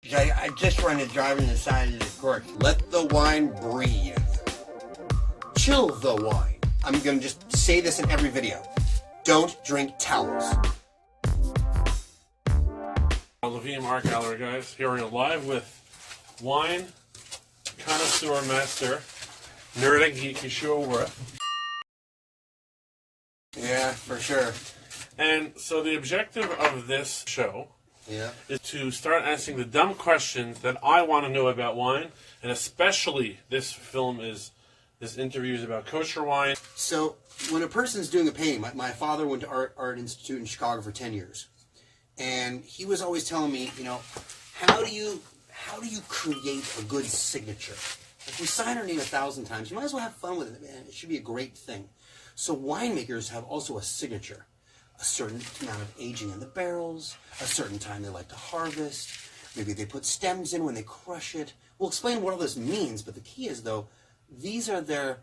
I just run a drive on the side of the court. Let the wine breathe. Chill the wine. I'm going to just say this in every video. Don't drink towels. Leviim Art Gallery, guys. Here we are live with wine connoisseur master, nerding geek Yehoshua Werth. Yeah, for sure. And so the objective of this show is to start asking the dumb questions that I want to know about wine, and especially this interview is about kosher wine. So when a person's doing a painting, my father went to Art Institute in Chicago for 10 years. And he was always telling me, you know, how do you create a good signature? If we sign our name 1,000 times, you might as well have fun with it, man. It should be a great thing. So winemakers have also a signature. A certain amount of aging in the barrels, a certain time they like to harvest. Maybe they put stems in when they crush it. We'll explain what all this means, but the key is, though, these are their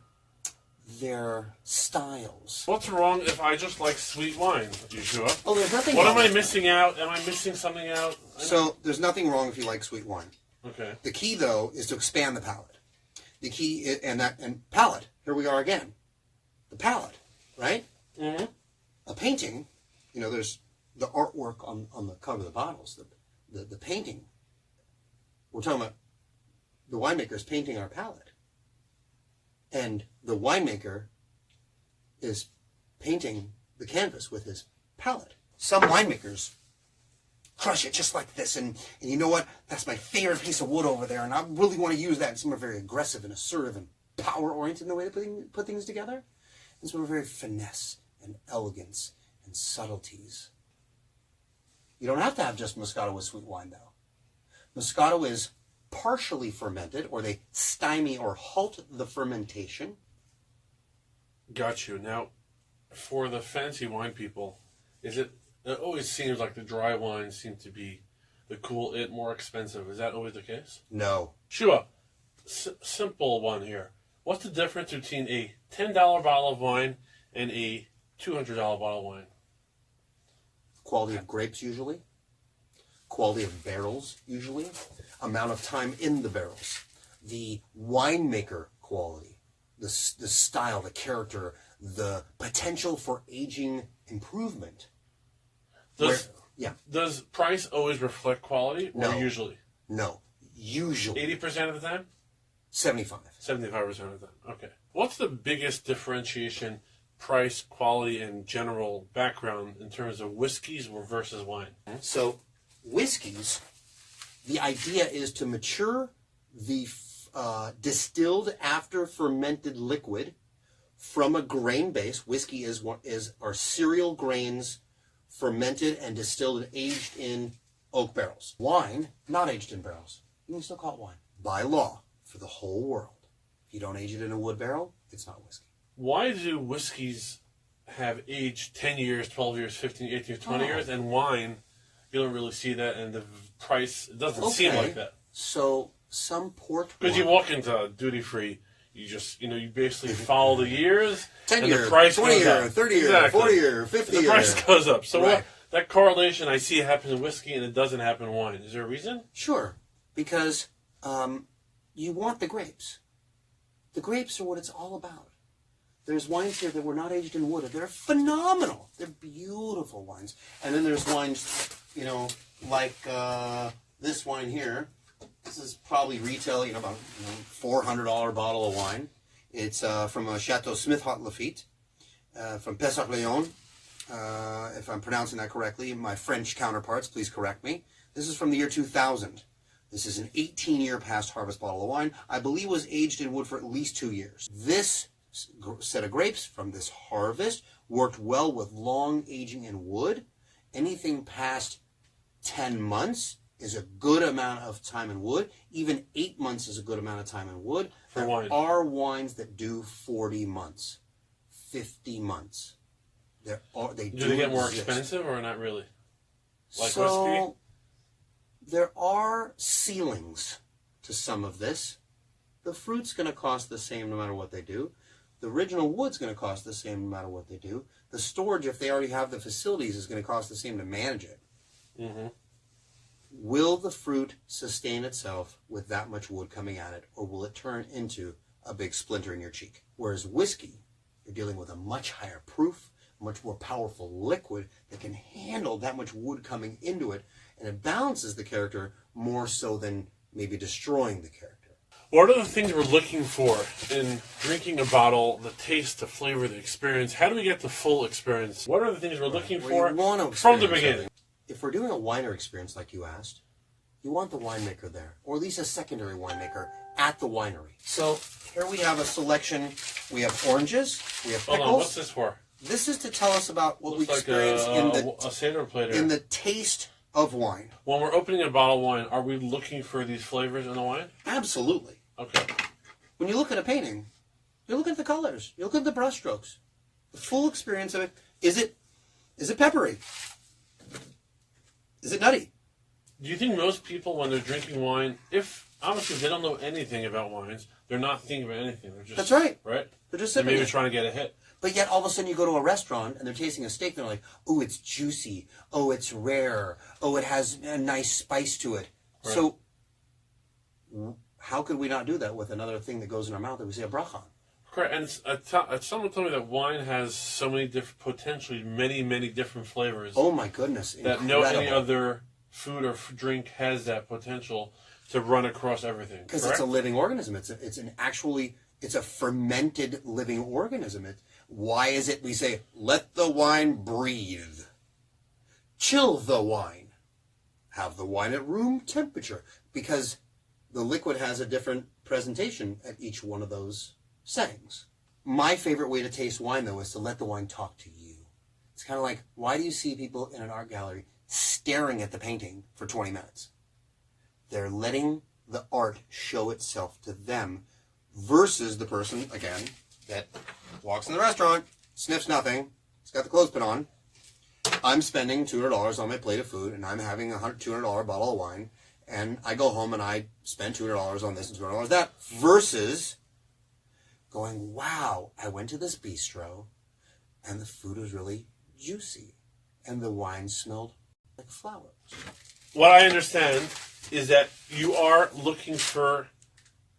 styles. What's wrong if I just like sweet wine, Yehoshua? Oh, there's nothing wrong. wrong. What am I missing out? Am I missing something out? So there's nothing wrong if you like sweet wine. Okay. The key, though, is to expand the palate. The key is, and palate. Here we are again. The palate, right? Mm-hmm. A painting, you know, there's the artwork on the cover of the bottles, the painting. We're talking about the winemaker's painting our palate. And the winemaker is painting the canvas with his palette. Some winemakers crush it just like this, and you know what? That's my favorite piece of wood over there, and I really want to use that. And some are very aggressive and assertive and power-oriented in the way they put things together. And some are very finesse and elegance and subtleties. You don't have to have just Moscato with sweet wine, though. Moscato is partially fermented, or they stymie or halt the fermentation. Got you. Now, for the fancy wine people, it always seems like the dry wines seem to be more expensive. Is that always the case? No. Shua, simple one here. What's the difference between a $10 bottle of wine and a $200 bottle of wine? Quality of grapes, usually. Quality of barrels, usually. Amount of time in the barrels. The winemaker quality. The style, the character, the potential for aging improvement. Does price always reflect quality, or No. usually? No. Usually. 80% of the time? 75. 75% of the time. Okay. What's the biggest differentiation, price, quality, and general background in terms of whiskeys versus wine? So, whiskeys, the idea is to mature the distilled after fermented liquid from a grain base. Whiskey are cereal grains fermented and distilled and aged in oak barrels. Wine, not aged in barrels. You can still call it wine. By law, for the whole world. If you don't age it in a wood barrel, it's not whiskey. Why do whiskeys have aged 10 years, 12 years, 15, 18 years, 20 years, and wine, you don't really see that, and the price, it doesn't seem like that? So, some port wine... Because you walk into duty-free, you basically follow the years, 10 and year, the price 20 goes year, up. 30 year, Exactly. 40 year, 50 the year. price goes up. So Right. that correlation I see happens in whiskey, and it doesn't happen in wine. Is there a reason? Sure, because you want the grapes. The grapes are what it's all about. There's wines here that were not aged in wood. They're phenomenal. They're beautiful wines. And then there's wines, like this wine here. This is probably retail, about $400 bottle of wine. It's from a Chateau Smith Haute Lafitte, from Pessac Léon. If I'm pronouncing that correctly, my French counterparts, please correct me. This is from the year 2000. This is an 18-year past harvest bottle of wine. I believe was aged in wood for at least 2 years. This set of grapes from this harvest worked well with long aging in wood. Anything past 10 months is a good amount of time in wood. Even 8 months is a good amount of time in wood. There are wines that do 40 months, 50 months. Do they get more expensive or not really? Like so, whiskey? There are ceilings to some of this. The fruit's going to cost the same no matter what they do. The original wood's going to cost the same no matter what they do. The storage, if they already have the facilities, is going to cost the same to manage it. Mm-hmm. will the fruit sustain itself with that much wood coming at it, or will it turn into a big splinter in your cheek? Whereas whiskey, you're dealing with a much higher proof, much more powerful liquid that can handle that much wood coming into it, and it balances the character more so than maybe destroying the character. What are the things we're looking for in drinking a bottle, the taste, the flavor, the experience? How do we get the full experience? What are the things we're looking for from the beginning? If we're doing a winer experience like you asked, you want the winemaker there, or at least a secondary winemaker at the winery. So here we have a selection. We have oranges, we have pickles. Hold on, what's this for? This is to tell us about what we experience a Seder plate in the taste of wine. When we're opening a bottle of wine, are we looking for these flavors in the wine? Absolutely. Okay. When you look at a painting, you look at the colors, you look at the brushstrokes, the full experience of it. Is it peppery? Is it nutty? Do you think most people, when they're drinking wine, if obviously they don't know anything about wines, they're not thinking about anything. They're just, that's right. Right? They're just they're sipping maybe trying to get a hit. But yet all of a sudden you go to a restaurant and they're tasting a steak and they're like, oh, it's juicy. Oh, it's rare. Oh, it has a nice spice to it. Right. So how could we not do that with another thing that goes in our mouth that we say a bracha on? Correct. And someone told me that wine has so many different, potentially many different flavors. Oh my goodness. That incredible. no any other food or drink has that potential to run across everything. Because it's a living organism. It's a fermented living organism. Why is it we say, let the wine breathe? Chill the wine. Have the wine at room temperature. Because the liquid has a different presentation at each one of those settings. My favorite way to taste wine, though, is to let the wine talk to you. It's kind of like, why do you see people in an art gallery staring at the painting for 20 minutes? They're letting the art show itself to them versus the person, again, that walks in the restaurant, sniffs nothing, he's got the clothespin on. I'm spending $200 on my plate of food, and I'm having a $200 bottle of wine, and I go home and I spend $200 on this and $200 that, versus going, wow, I went to this bistro, and the food was really juicy, and the wine smelled like flowers. What I understand is that you are looking for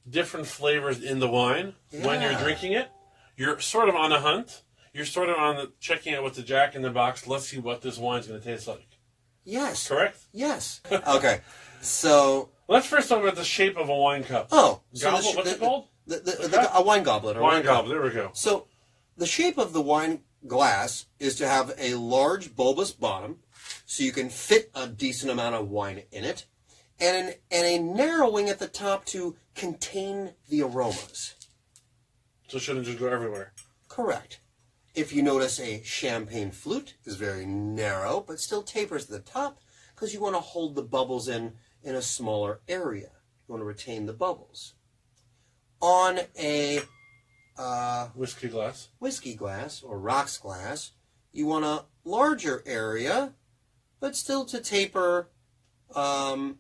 different flavors in the wine when you're drinking it. You're sort of on a hunt. You're sort of on checking out what's the Jack in the Box. Let's see what this wine's going to taste like. Yes. Correct? Yes. Okay. So let's first talk about the shape of a wine cup. Oh. Goblet, what's it called? A wine goblet. A wine goblet. There we go. So the shape of the wine glass is to have a large bulbous bottom so you can fit a decent amount of wine in it, and a narrowing at the top to contain the aromas. So it shouldn't just go everywhere. Correct. If you notice, a champagne flute is very narrow, but still tapers to the top because you want to hold the bubbles in a smaller area. You want to retain the bubbles. On a whiskey glass or rocks glass, you want a larger area, but still to taper. A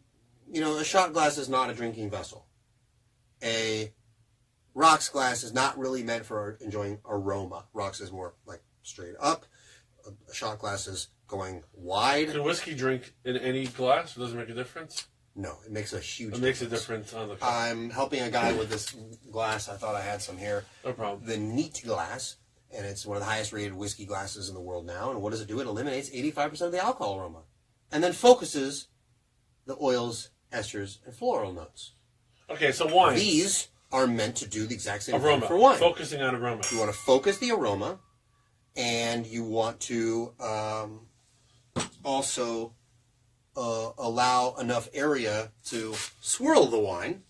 shot glass is not a drinking vessel. A rocks glass is not really meant for enjoying aroma. Rocks is more like straight up. A shot glass is going wide. Can whiskey drink in any glass? Does it make a difference? No, it makes a huge difference. It makes a difference on the cup. I'm helping a guy with this glass. I thought I had some here. No problem. The neat glass, and it's one of the highest rated whiskey glasses in the world now. And what does it do? It eliminates 85% of the alcohol aroma and then focuses the oils, esters, and floral notes. Okay, so wine. These are meant to do the exact same aroma. thing for wine. Focusing on aroma. You want to focus the aroma, and you want to also allow enough area to swirl the wine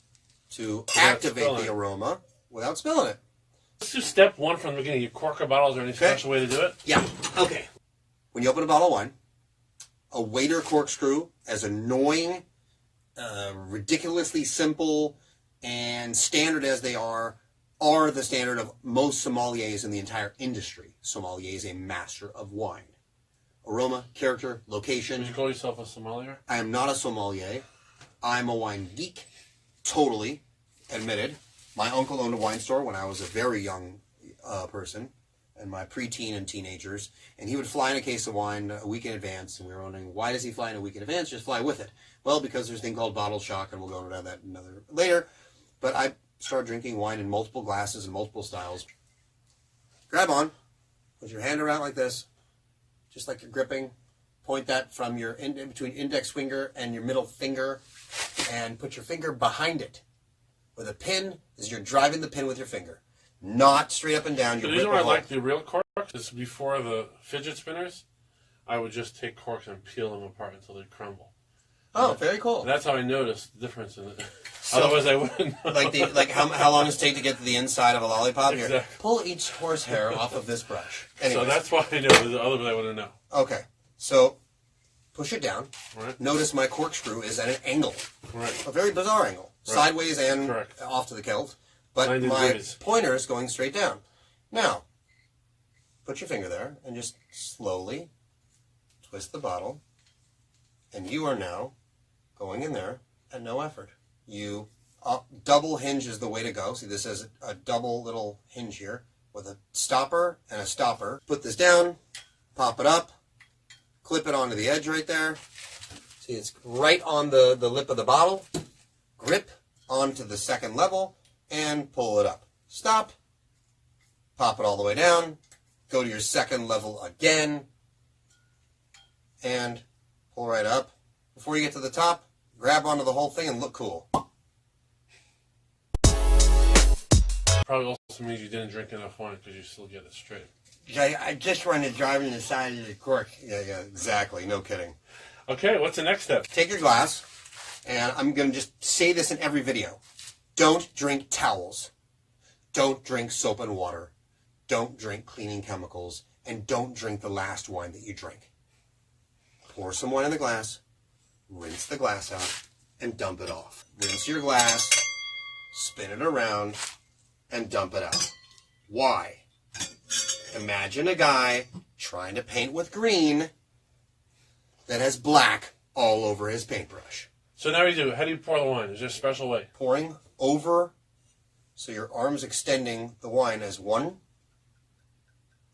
to activate the aroma without spilling it. Let's do step one from the beginning. You cork a bottle. Is there any special way to do it? Yeah. Okay. When you open a bottle of wine, a waiter corkscrew, as annoying, ridiculously simple, and standard as they are the standard of most sommeliers in the entire industry. Sommelier is a master of wine. Aroma, character, location. Would you call yourself a sommelier? I am not a sommelier. I'm a wine geek, totally admitted. My uncle owned a wine store when I was a very young person. and my preteen and teenagers, and he would fly in a case of wine a week in advance, and we were wondering, why does he fly in a week in advance? Just fly with it. Well, because there's a thing called bottle shock, and we'll go into that another later. But I started drinking wine in multiple glasses and multiple styles. Grab on, put your hand around like this, just like you're gripping. Point that from your in between index finger and your middle finger, and put your finger behind it with a pin as you're driving the pin with your finger. Not straight up and down. The reason why I like the real corks is before the fidget spinners, I would just take corks and peel them apart until they crumble. Oh, very cool. And that's how I noticed the difference in it. So, otherwise, I wouldn't know. Like how long does it take to get to the inside of a lollipop? Exactly. Here, pull each horsehair off of this brush. Anyways. So that's why I know. Otherwise, I wouldn't know. Okay, so push it down. Right. Notice my corkscrew is at an angle. Right. A very bizarre angle. Right. Sideways and Correct. Off to the kilt. But my degrees. Pointer is going straight down. Now, put your finger there and just slowly twist the bottle. And you are now going in there at no effort. You double hinge is the way to go. See, this is a double little hinge here with a stopper and a stopper. Put this down, pop it up, clip it onto the edge right there. See, it's right on the lip of the bottle. Grip onto the second level and pull it up. Stop. Pop it all the way down. Go to your second level again. And pull right up. Before you get to the top, grab onto the whole thing and look cool. Probably also means you didn't drink enough wine because you still get it straight. I just wanted to drive in the side of the cork. Yeah, exactly. No kidding. Okay, what's the next step? Take your glass, and I'm going to just say this in every video. Don't drink towels. Don't drink soap and water. Don't drink cleaning chemicals. And don't drink the last wine that you drink. Pour some wine in the glass, rinse the glass out, and dump it off. Rinse your glass, spin it around, and dump it out. Why? Imagine a guy trying to paint with green that has black all over his paintbrush. So now how do you pour the wine? Is there a special way? Pouring over, so your arm's extending the wine as one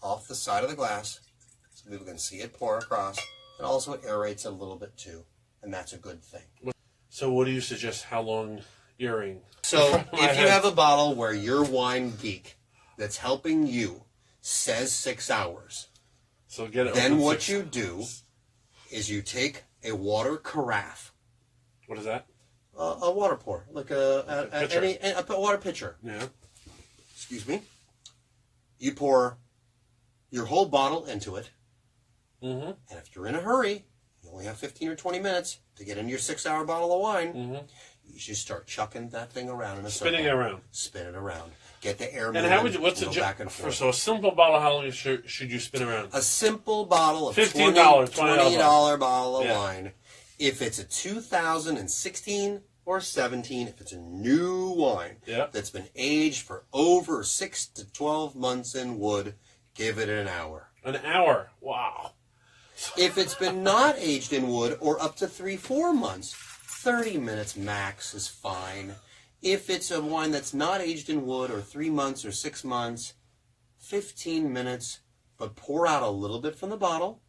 off the side of the glass, so people can see it pour across, and also it aerates a little bit too, and that's a good thing. So what do you suggest, how long earring? So if you have a bottle where your wine geek that's helping you says 6 hours, so get it. Then what you do is you take a water carafe. What is that? A water pour, like a water pitcher. Yeah. Excuse me. You pour your whole bottle into it, and if you're in a hurry, you only have 15 or 20 minutes to get into your 6-hour bottle of wine. You should start chucking that thing around in a circle. Spinning it around. Spin it around. Get the air moving. And how would you? What's the back and forth? So a simple bottle, how long should you spin around? A simple bottle of $15, $20 bottle of wine. If it's a 2016 or 17, if it's a new wine that's been aged for over 6 to 12 months in wood, give it an hour. An hour? Wow. If it's been not aged in wood or up to 3-4 months, 30 minutes max is fine. If it's a wine that's not aged in wood or 3 months or 6 months, 15 minutes, but pour out a little bit from the bottle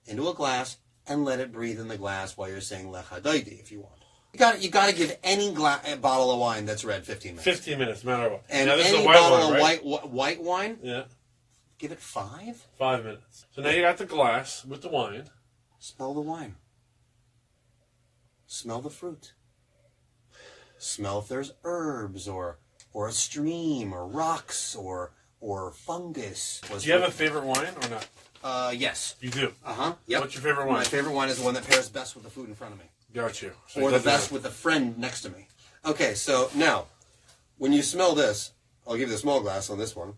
into a glass and let it breathe in the glass while you're saying Lecha Daidi if you want. You got to give any bottle of wine that's red 15 minutes. 15 minutes, no matter what. And now, this any is a white bottle wine, right? of white wine, give it 5? 5 minutes. So now you got the glass with the wine. Smell the wine. Smell the fruit. Smell if there's herbs or a stream or rocks or fungus. Do you have a favorite wine or not? Yes. You do? Yep. What's your favorite wine? My favorite wine is the one that pairs best with the food in front of me. Got you. So or the best with the friend next to me. Okay, so now, when you smell this, I'll give you the small glass on this one.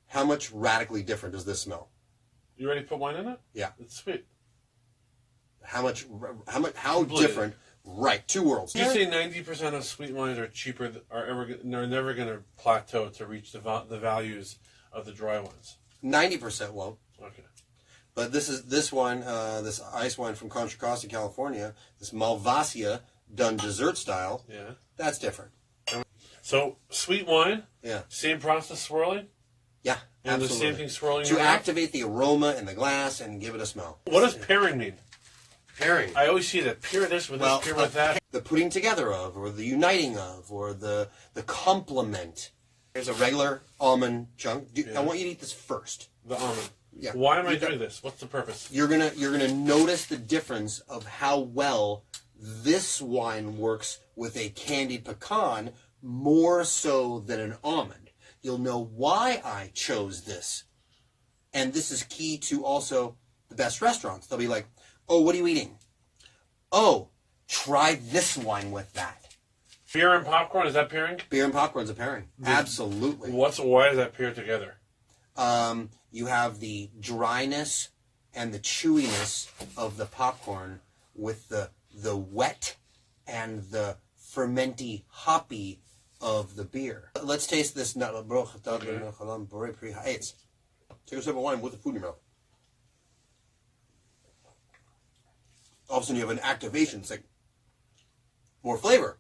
How much radically different does this smell? You ready to put wine in it? Yeah. It's sweet. How different? Right, two worlds. You say 90% of sweet wines are cheaper, are never going to plateau to reach the values of the dry ones. 90% won't. Okay. But this wine, this ice wine from Contra Costa, California, this Malvasia done dessert style. Yeah. That's different. So sweet wine. Yeah. Same process swirling. Yeah. And Absolutely. the same thing swirling to around? activate the aroma in the glass and give it a smell. What does pairing mean? Pairing. I always see that pair this with this, pair with that. The putting together of, or the uniting of, or the complement. Here's a regular almond chunk. I want you to eat this first. The almond. Yeah. Why am I doing this? What's the purpose? You're gonna notice the difference of how well this wine works with a candied pecan more so than an almond. You'll know why I chose this. And this is key to also the best restaurants. They'll be like, oh, what are you eating? Oh, try this wine with that. Beer and popcorn, is that pairing? Beer and popcorn's a pairing. Absolutely. Why does that pair together? You have the dryness and the chewiness of the popcorn with the wet and the fermenty hoppy of the beer. Let's taste this. Take a sip of wine with the food in your mouth. All of a sudden you have an activation. It's like more flavor.